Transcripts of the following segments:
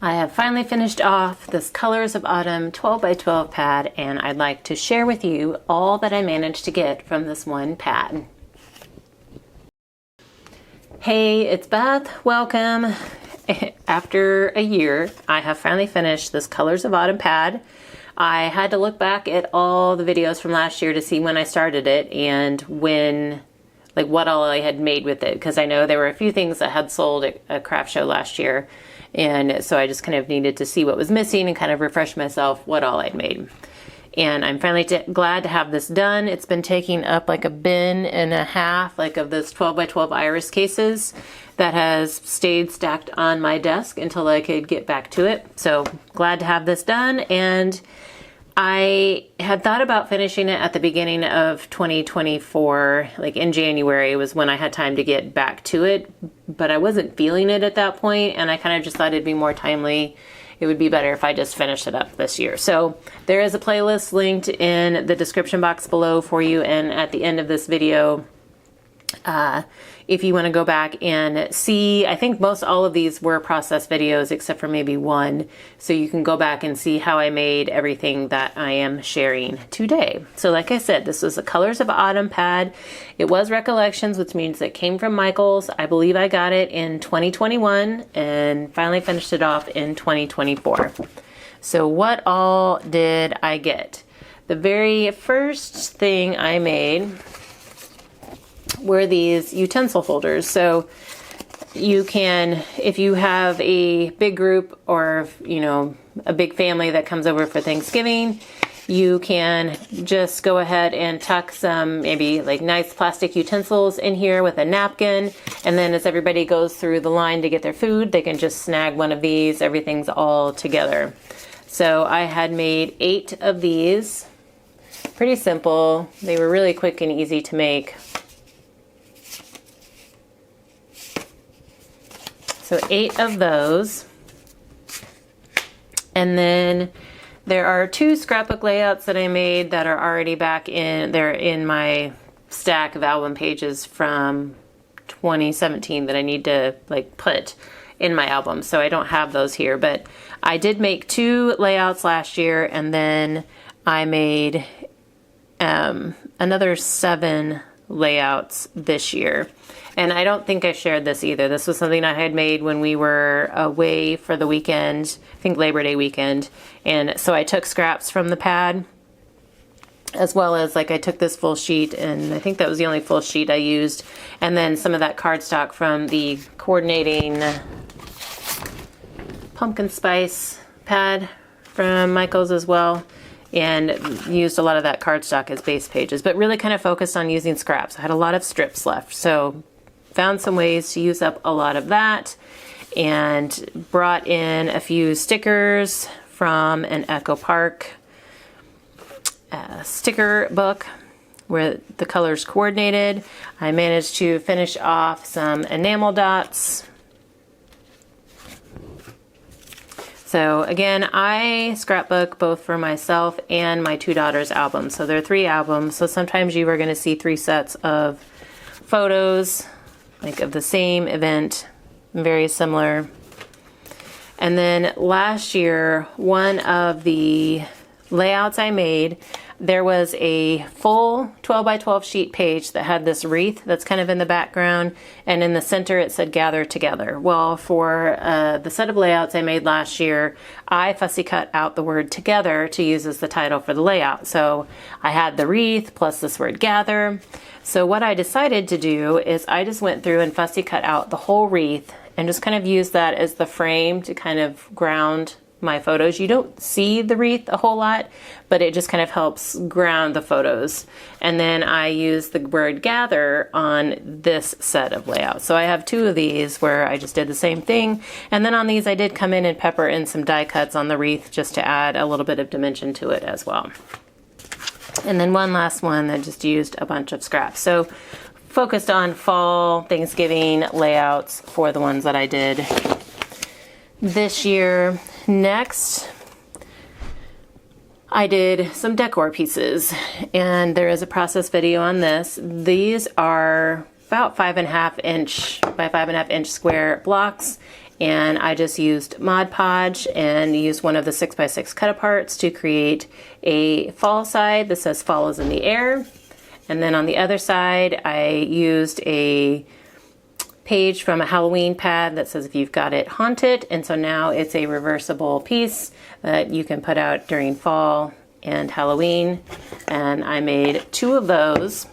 I have finally finished off this Colors of Autumn 12 by 12 pad, and I'd like to share with you all that I managed to get from this one pad. Hey, it's Beth. Welcome. After a year, I have finally finished this Colors of Autumn pad. I had to look back at all the videos from last year to see when I started it and when, like, what all I had made with it, because I know there were a few things that had sold at a craft show last year, and so I just kind of needed to see what was missing and kind of refresh myself what all I'd made. And I'm finally glad to have this done. It's been taking up like a bin and a half, like, of this 12 by 12 iris cases that has stayed stacked on my desk until I could get back to it. So glad to have this done. And I had thought about finishing it at the beginning of 2024, like in January was when I had time to get back to it, but I wasn't feeling it at that point, and I kind of just thought it'd be more timely. It would be better if I just finished it up this year. So there is a playlist linked in the description box below for you, and at the end of this video, if you want to go back and see, I think most all of these were process videos except for maybe one, so you can go back and see how I made everything that I am sharing today. So like I said, this was a Colors of Autumn pad. It was Recollections, which means it came from Michaels. I believe I got it in 2021 and finally finished it off in 2024. So what all did I get? The very first thing I made were these utensil holders. So you can, if you have a big group or, you know, a big family that comes over for Thanksgiving, you can just go ahead and tuck some maybe like nice plastic utensils in here with a napkin, and then as everybody goes through the line to get their food, they can just snag one of these. Everything's all together. So I had made 8 of these. Pretty simple. They were really quick and easy to make. So 8 of those. And then there are 2 scrapbook layouts that I made that are already back in, they're in my stack of album pages from 2017 that I need to like put in my album. So I don't have those here, but I did make 2 layouts last year, and then I made another 7 layouts this year. And I don't think I shared this either. This was something I had made when we were away for the weekend, I think Labor Day weekend. And so I took scraps from the pad, as well as like I took this full sheet, and I think that was the only full sheet I used. And then some of that cardstock from the coordinating pumpkin spice pad from Michaels as well, and used a lot of that cardstock as base pages, but really kind of focused on using scraps. I had a lot of strips left, so found some ways to use up a lot of that, and brought in a few stickers from an Echo Park sticker book where the colors coordinated. I managed to finish off some enamel dots. So again, I scrapbook both for myself and my 2 daughters' albums. So there are 3 albums. So sometimes you are going to see 3 sets of photos, like of the same event, very similar. And then last year, one of the layouts I made, there was a full 12 by 12 sheet page that had this wreath that's kind of in the background, and in the center it said "Gather Together." Well, for the set of layouts I made last year, I fussy cut out the word "together" to use as the title for the layout. So I had the wreath plus this word "gather." So what I decided to do is I just went through and fussy cut out the whole wreath and just kind of used that as the frame to kind of ground my photos. You don't see the wreath a whole lot, but it just kind of helps ground the photos. And then I use the word "gather" on this set of layouts. So I have 2 of these where I just did the same thing. And then on these I did come in and pepper in some die cuts on the wreath just to add a little bit of dimension to it as well. And then one last one that just used a bunch of scraps. So focused on fall Thanksgiving layouts for the ones that I did this year. Next, I did some decor pieces, and there is a process video on this. These are about 5.5 inch by 5.5 inch square blocks, and I just used Mod Podge and used one of the 6x6 cut aparts to create a fall side that says fall is in the air. And then on the other side, I used a page from a Halloween pad that says if you've got it, haunt it. And so now it's a reversible piece that you can put out during fall and Halloween. And I made 2 of those.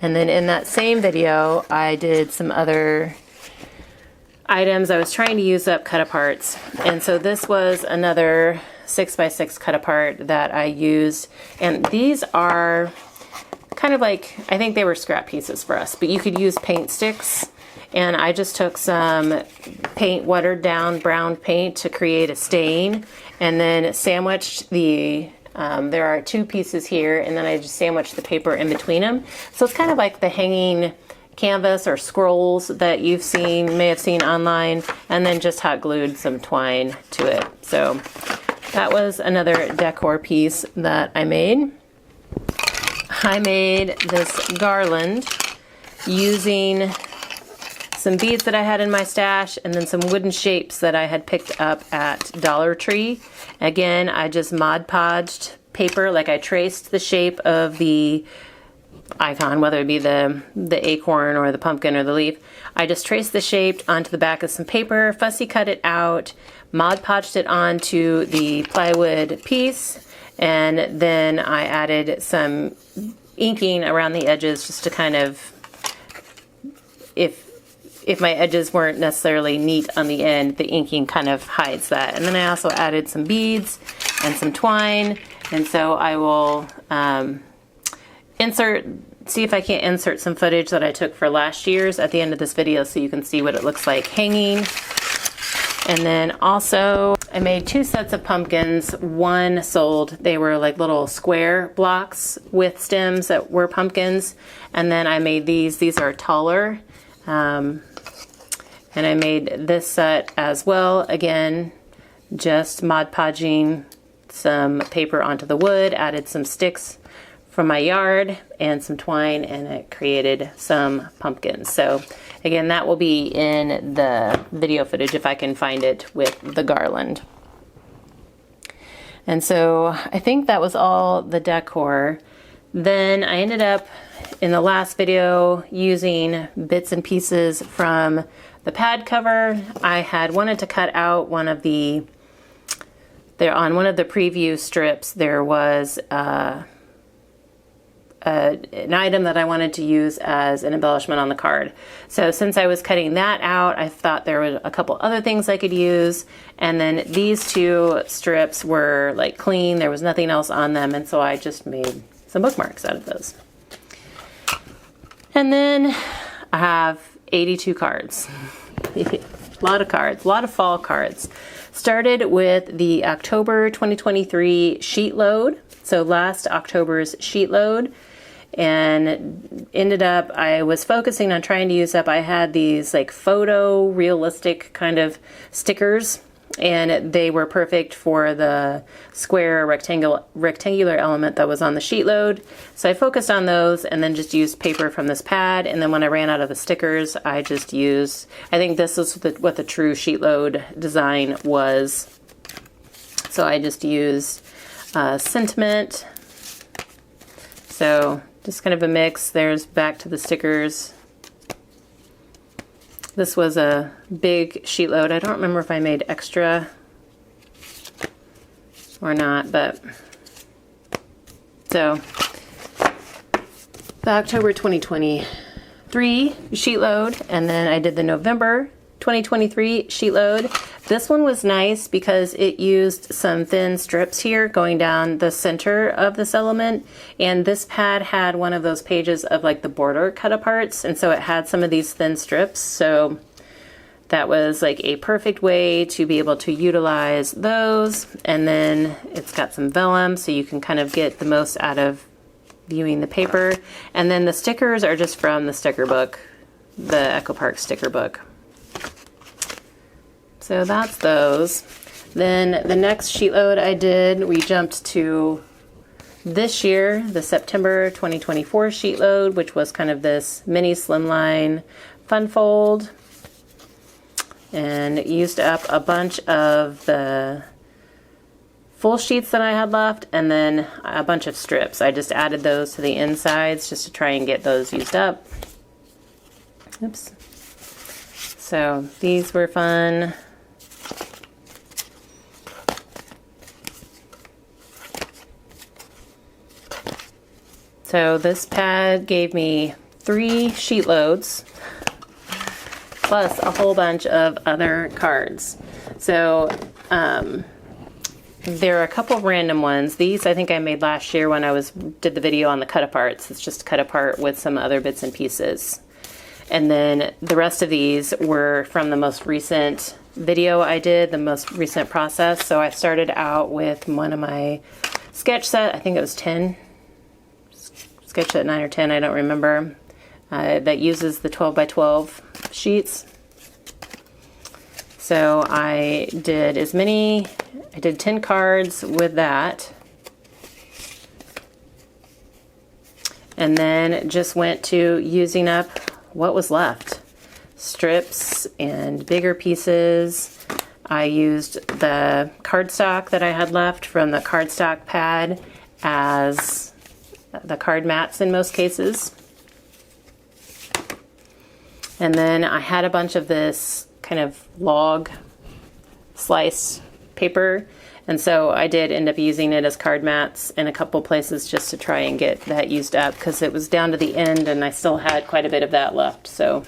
And then in that same video, I did some other items. I was trying to use up cut aparts. And so this was another 6x6 cut apart that I used. And these are kind of like, I think they were scrap pieces for us, but you could use paint sticks. And I just took some paint, watered down brown paint to create a stain, and then sandwiched the, there are 2 pieces here, and then I just sandwiched the paper in between them. So it's kind of like the hanging canvas or scrolls that you've seen, may have seen online, and then just hot glued some twine to it. So that was another decor piece that I made. I made this garland using some beads that I had in my stash, and then some wooden shapes that I had picked up at Dollar Tree. Again, I just Mod Podged paper, like I traced the shape of the icon, whether it be the acorn or the pumpkin or the leaf. I just traced the shape onto the back of some paper, fussy cut it out, Mod Podged it onto the plywood piece, and then I added some inking around the edges just to kind of, if my edges weren't necessarily neat on the end, the inking kind of hides that. And then I also added some beads and some twine. And so I will see if I can't insert some footage that I took for last year's at the end of this video so you can see what it looks like hanging. And then also I made 2 sets of pumpkins. One sold, they were like little square blocks with stems that were pumpkins. And then I made these are taller. And I made this set as well. Again, just Mod Podging some paper onto the wood, added some sticks from my yard and some twine, and it created some pumpkins. So again, that will be in the video footage if I can find it with the garland. And so I think that was all the decor. Then I ended up in the last video using bits and pieces from the pad cover. I had wanted to cut out one of the, on one of the preview strips, there was an item that I wanted to use as an embellishment on the card. So since I was cutting that out, I thought there were a couple other things I could use. And then these 2 strips were like clean, there was nothing else on them. And so I just made some bookmarks out of those. And then I have 82 cards. A lot of cards, a lot of fall cards. Started with the October 2023 sheet load. So last October's sheet load. And ended up, I was focusing on trying to use up, I had these like photo realistic kind of stickers, and they were perfect for the square rectangular element that was on the sheet load. So I focused on those and then just used paper from this pad. And then when I ran out of the stickers, I just used, I think this is what the true sheet load design was. So I just used sentiment. So just kind of a mix. There's back to the stickers. This was a big sheet load. I don't remember if I made extra or not, but so the October 2023 sheet load, and then I did the November 2023 sheet load. This one was nice because it used some thin strips here going down the center of this element, and this pad had one of those pages of like the border cut aparts, and so it had some of these thin strips. So that was like a perfect way to be able to utilize those. And then it's got some vellum, so you can kind of get the most out of viewing the paper. And then the stickers are just from the sticker book, the Echo Park sticker book. So that's those. Then the next sheet load I did, we jumped to this year, the September 2024 sheet load, which was kind of this mini slimline fun fold. and used up a bunch of the full sheets that I had left, and then a bunch of strips. I just added those to the insides just to try and get those used up. Oops. So these were fun. So this pad gave me 3 sheet loads plus a whole bunch of other cards. So there are a couple random ones. These I think I made last year when I did the video on the cut aparts. It's just cut apart with some other bits and pieces. And then the rest of these were from the most recent video I did, the most recent process. So I started out with one of my sketch set, I think it was 10, sketch set 9 or 10, I don't remember, that uses the 12 by 12 sheets. So I did 10 cards with that. And then just went to using up what was left. Strips and bigger pieces. I used the cardstock that I had left from the cardstock pad as the card mats in most cases. And then I had a bunch of this kind of log slice paper, and so I did end up using it as card mats in a couple places just to try and get that used up, because it was down to the end and I still had quite a bit of that left. So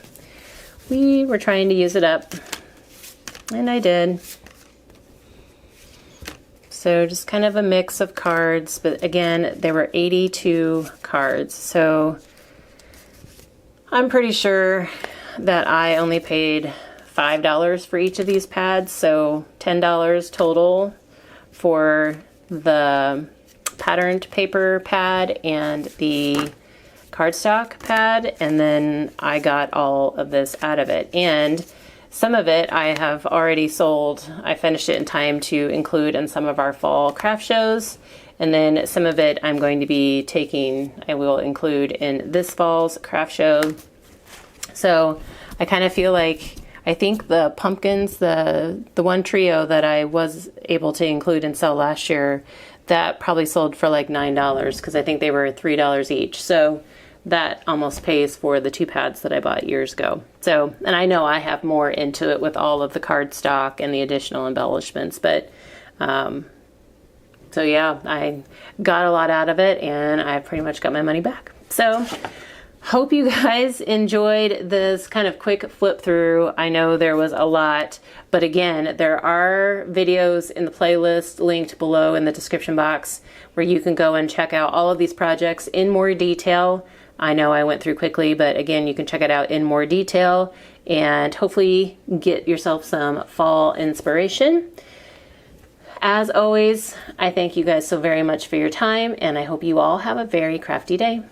we were trying to use it up, and I did. So just kind of a mix of cards, but again, there were 82 cards. So I'm pretty sure that I only paid $5 for each of these pads, so $10 total for the patterned paper pad and the cardstock pad, and then I got all of this out of it. And some of it I have already sold. I finished it in time to include in some of our fall craft shows, and then some of it I'm going to be I will include in this fall's craft show. So I kind of feel like, I think the pumpkins, the one trio that I was able to include and sell last year, that probably sold for like $9, because I think they were $3 each. So that almost pays for the 2 pads that I bought years ago. So, and I know I have more into it with all of the cardstock and the additional embellishments, but so yeah, I got a lot out of it, and I pretty much got my money back. So hope you guys enjoyed this kind of quick flip through. I know there was a lot, but again, there are videos in the playlist linked below in the description box where you can go and check out all of these projects in more detail. I know I went through quickly, but again, you can check it out in more detail and hopefully get yourself some fall inspiration. As always, I thank you guys so very much for your time, and I hope you all have a very crafty day.